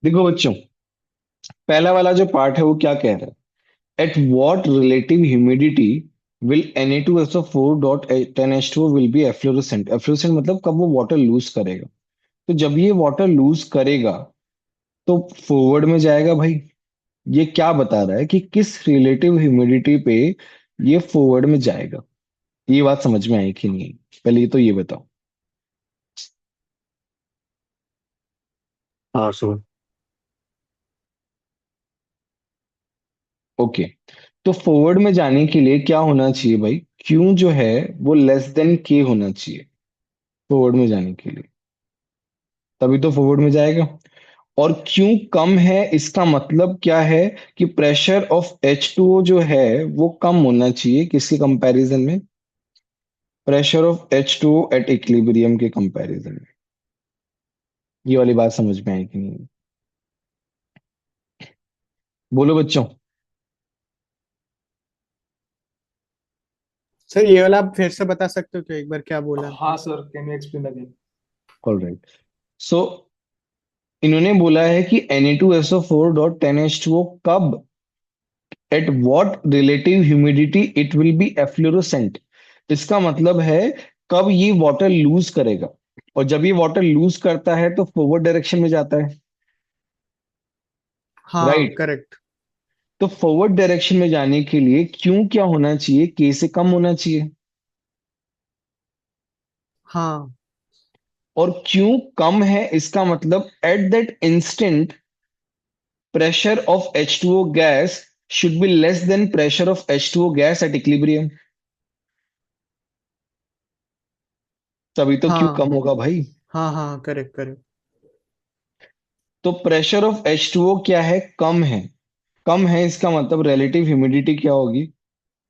देखो बच्चों, पहला वाला जो पार्ट है वो क्या कह रहा है, at what relative humidity will Na2SO4 dot 10H2O will be efflorescent. Efflorescent मतलब कब वो वाटर लूज करेगा। तो जब ये वाटर लूज करेगा तो फॉरवर्ड में जाएगा भाई। ये क्या बता रहा है कि किस रिलेटिव ह्यूमिडिटी पे ये फॉरवर्ड में जाएगा। ये बात समझ में आई कि नहीं? पहले ये तो ये बताओ। हाँ सर। ओके, तो फॉरवर्ड में जाने के लिए क्या होना चाहिए भाई, क्यू जो है वो लेस देन के होना चाहिए फॉरवर्ड में जाने के लिए, तभी तो फॉरवर्ड में जाएगा। और क्यू कम है इसका मतलब क्या है कि प्रेशर ऑफ H2O जो है वो कम होना चाहिए किसके कंपैरिजन में, pressure of H2O at equilibrium के कंपैरिजन में। ये वाली बात समझ में आई कि नहीं? बोलो बच्चों। सर ये वाला आप फिर से बता सकते हो क्या, एक बार क्या बोला हाँ आपने? Sir, can you explain again? All right, so इन्होंने बोला है कि Na2SO4 डॉट 10H2O कब, at what relative humidity it will be efflorescent. इसका मतलब है कब ये वाटर लूज करेगा। और जब ये वाटर लूज करता है तो फॉरवर्ड डायरेक्शन में जाता है, हाँ राइट। करेक्ट। तो फॉरवर्ड डायरेक्शन में जाने के लिए क्यों क्या होना चाहिए, के से कम होना चाहिए। हाँ और क्यों कम है, इसका मतलब at that instant pressure of H2O gas should be less than pressure of H2O gas at equilibrium. तभी तो Q हाँ कम होगा भाई। हाँ हाँ, करेक्ट करेक्ट। तो प्रेशर ऑफ H2O क्या है, कम है। कम है इसका मतलब रिलेटिव ह्यूमिडिटी क्या होगी,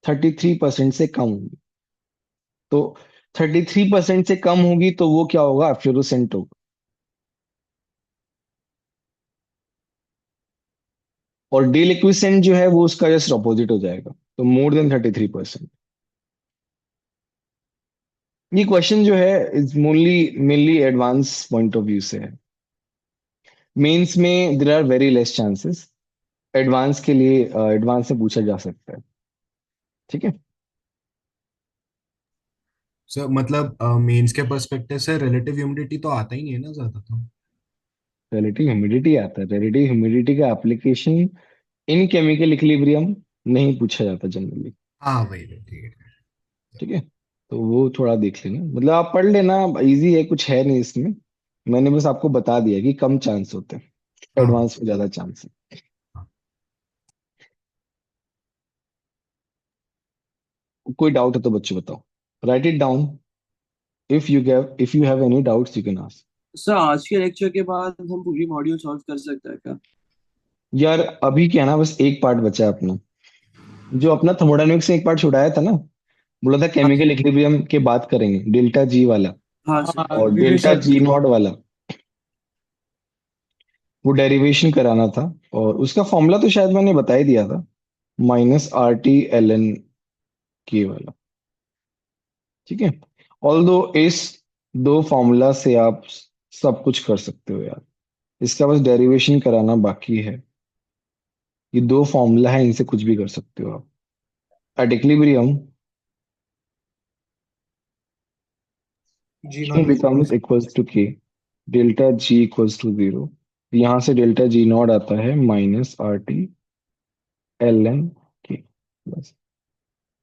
33% से कम होगी। तो 33% से कम होगी तो वो क्या होगा, फ्लोरोसेंट होगा। और डीलिक्विसेंट जो है वो उसका जस्ट अपोजिट हो जाएगा, तो मोर देन 33%। ये क्वेश्चन जो है is mainly advance point of view से है। मेंस में there are very less chances, advance के लिए एडवांस से पूछा जा सकता है। ठीक है। सर मतलब मेंस के पर्सपेक्टिव से रिलेटिव ह्यूमिडिटी तो आता ही नहीं है ना ज्यादा तो। रिलेटिव ह्यूमिडिटी आता है, रिलेटिव ह्यूमिडिटी का एप्लीकेशन इन केमिकल इक्विलिब्रियम नहीं पूछा जाता जनरली। हाँ वही वही, ठीक है। ठीक है। तो वो थोड़ा देख लेना, मतलब आप पढ़ लेना, इजी है, कुछ है नहीं इसमें। मैंने बस आपको बता दिया कि कम चांस होते हैं, हाँ हाँ एडवांस में ज्यादा चांस है। हाँ। कोई डाउट है तो बच्चों बताओ, right it down. If you have any doubts you can ask. Sir आज के लेक्चर के बाद हम पूरी मॉड्यूल सॉल्व कर सकते हैं क्या? यार अभी क्या है ना, बस एक पार्ट बचा है अपना, जो अपना थर्मोडायनेमिक्स से एक पार्ट छुड़ाया था ना, बोला था हाँ केमिकल इक्विलिब्रियम के बात करेंगे, डेल्टा जी वाला हाँ सर। हाँ और डेल्टा विवेशक। जी नॉट वाला, वो डेरिवेशन कराना था। और उसका फॉर्मूला तो शायद मैंने बता ही दिया था, -RT ln K वाला। ठीक है। ऑल्दो इस दो फॉर्मूला से आप सब कुछ कर सकते हो यार, इसका बस डेरिवेशन कराना बाकी है। ये दो फॉर्मूला है, इनसे कुछ भी कर सकते हो आप। At equilibrium G Q not is equal. becomes equals to K, delta G equals to 0। यहाँ से डेल्टा जी नॉट आता है -RT ln K। बस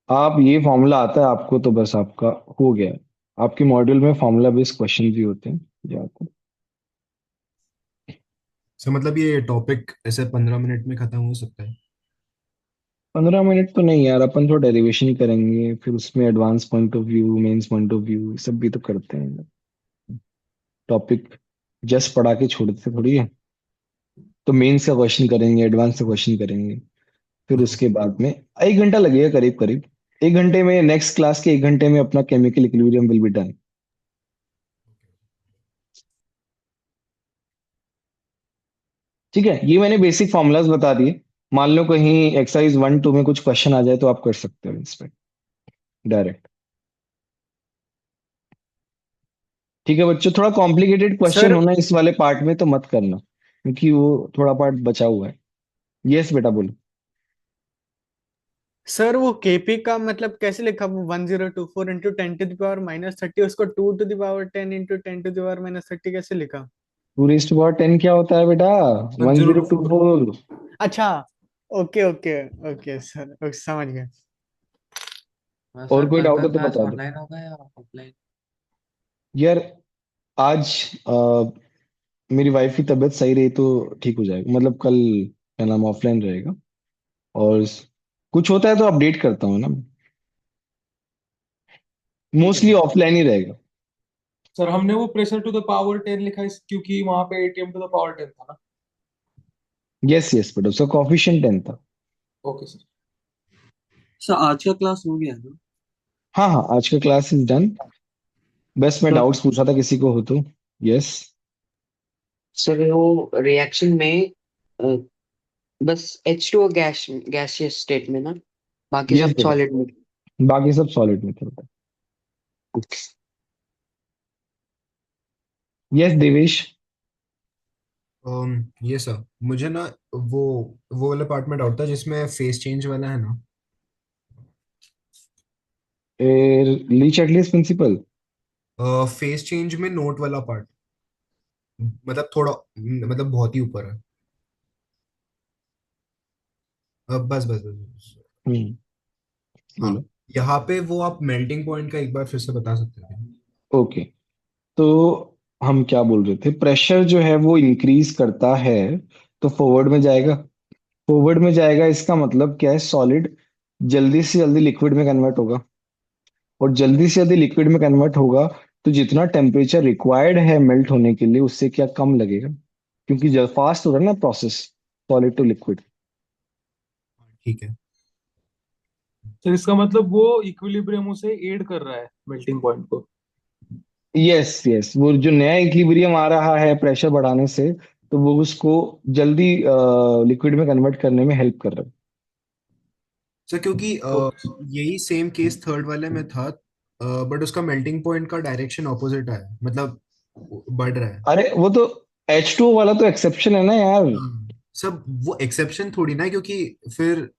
आप ये फॉर्मूला आता है आपको तो बस आपका हो गया। आपके मॉड्यूल में फॉर्मूला बेस्ड क्वेश्चन भी होते हैं जाते हैं। सर मतलब ये टॉपिक ऐसे 15 मिनट में खत्म हो सकता है? 15 मिनट तो नहीं यार, अपन थोड़ा डेरिवेशन करेंगे, फिर उसमें advance point of view, Mains point of view, सब भी तो करते हैं। टॉपिक जस्ट पढ़ा के छोड़ते थोड़ी है। तो मेंस का क्वेश्चन करेंगे, एडवांस का क्वेश्चन करेंगे, फिर हाँ। उसके बाद में 1 घंटा लगेगा करीब करीब। 1 घंटे में, नेक्स्ट क्लास के 1 घंटे में अपना chemical equilibrium will be done. ठीक है, ये मैंने बेसिक फॉर्मूलाज बता दिए। मान लो कहीं एक्सरसाइज 1 2 में कुछ क्वेश्चन आ जाए तो आप कर सकते हो इस पे डायरेक्ट। ठीक है बच्चों, थोड़ा कॉम्प्लिकेटेड क्वेश्चन सर होना इस वाले पार्ट में तो मत करना, क्योंकि वो थोड़ा पार्ट बचा हुआ है। यस बेटा बोलो। सर वो केपी का मतलब कैसे लिखा, वो 1024 × 10⁻⁻30, उसको 2⁻10 × 10⁻⁻30 कैसे लिखा? 2⁻10 क्या होता है बेटा, one one zero zero two two four four अच्छा, okay okay okay sir, okay, समझ गए। और सर कोई कल डाउट का है तो क्लास बता दो। ऑनलाइन होगा या ऑफलाइन? यार आज मेरी वाइफ की तबीयत सही रही तो ठीक हो जाएगा, मतलब कल क्या नाम ऑफलाइन रहेगा। और कुछ होता है तो अपडेट करता हूँ ना, ठीक है मोस्टली सर। ऑफलाइन ही रहेगा। सर हमने वो प्रेशर टू द पावर 10 लिखा है क्योंकि वहां पे एटीएम टू द पावर 10 था ना। यस यस बेटा, उसका कॉफिशिएंट 10 था। Okay sir. सर आज का क्लास हो गया ना? हाँ हाँ, आज का क्लास इज डन। बस मैं सर डाउट्स पूछा था किसी को हो तो। यस। सर वो रिएक्शन में अ, बस H2O गैसियस स्टेट में ना, बाकी यस सब बेटा, सॉलिड में? बाकी सब सॉलिड में था बेटा। यस देवेश। ये सर मुझे ना वो वो वाला पार्ट में डाउट था जिसमें फेस चेंज वाला है ना। ली चैटलियस प्रिंसिपल। फेस चेंज में नोट वाला पार्ट, मतलब थोड़ा मतलब बहुत ही ऊपर है। बस बस बस, बस। हम्म, हाँ, बोलो। यहाँ पे वो आप मेल्टिंग पॉइंट का एक बार फिर से बता सकते हैं? ओके, तो हम क्या बोल रहे थे, प्रेशर जो है वो इंक्रीज करता है तो फॉरवर्ड में जाएगा। फॉरवर्ड में जाएगा इसका मतलब क्या है, सॉलिड जल्दी से जल्दी लिक्विड में कन्वर्ट होगा, और जल्दी से जल्दी लिक्विड में कन्वर्ट होगा तो जितना टेम्परेचर रिक्वायर्ड है मेल्ट होने के लिए उससे क्या कम लगेगा, क्योंकि जब फास्ट हो रहा है ना प्रोसेस, सॉलिड टू लिक्विड। ठीक है। तो इसका मतलब वो इक्विलिब्रियम उसे एड कर रहा है मेल्टिंग पॉइंट को। यस यस, वो जो नया इक्विलिब्रियम आ रहा है प्रेशर बढ़ाने से, तो वो उसको जल्दी लिक्विड में कन्वर्ट करने में हेल्प कर रहा है। सर क्योंकि ओके। यही सेम केस थर्ड वाले में था, बट उसका मेल्टिंग पॉइंट का डायरेक्शन ऑपोजिट आया, मतलब बढ़ रहा है। अरे वो तो H2O वाला तो एक्सेप्शन है ना यार। सब वो एक्सेप्शन थोड़ी ना है, क्योंकि फिर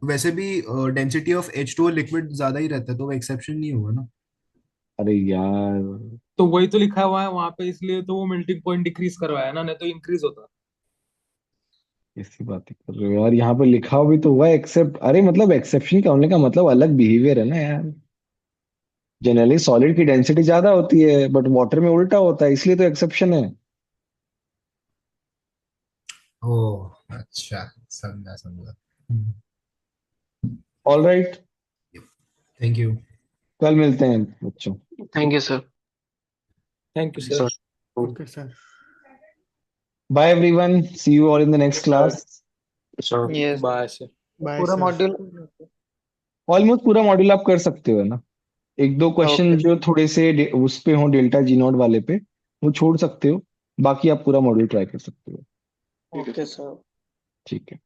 वैसे भी डेंसिटी ऑफ H2O लिक्विड ज्यादा ही रहता है, तो वो एक्सेप्शन नहीं होगा ना। अरे यार, तो वही तो लिखा हुआ है वहां पे, इसलिए तो वो मेल्टिंग पॉइंट डिक्रीज करवाया ना, नहीं तो इंक्रीज होता। ऐसी बातें कर रहे हो यार, यहाँ पे लिखा हुआ भी तो हुआ है एक्सेप्ट। अरे मतलब एक्सेप्शन का होने का मतलब अलग बिहेवियर है ना यार। जनरली सॉलिड की डेंसिटी ज्यादा होती है बट वाटर में उल्टा होता है, इसलिए तो एक्सेप्शन है। ओह अच्छा, समझा समझा। All right, thank you. कल मिलते हैं बच्चों। Thank you sir. Thank you sir. Okay sir. Bye everyone, see you all in the next class. Yes, bye sir. Bye पूरा सर। मॉड्यूल। ऑलमोस्ट पूरा मॉड्यूल आप कर सकते हो ना। एक दो क्वेश्चन ओके। जो थोड़े से उस पे हो, डेल्टा जी नॉट वाले पे, वो छोड़ सकते हो, बाकी आप पूरा मॉड्यूल ट्राई कर सकते हो। Okay sir. ठीक है।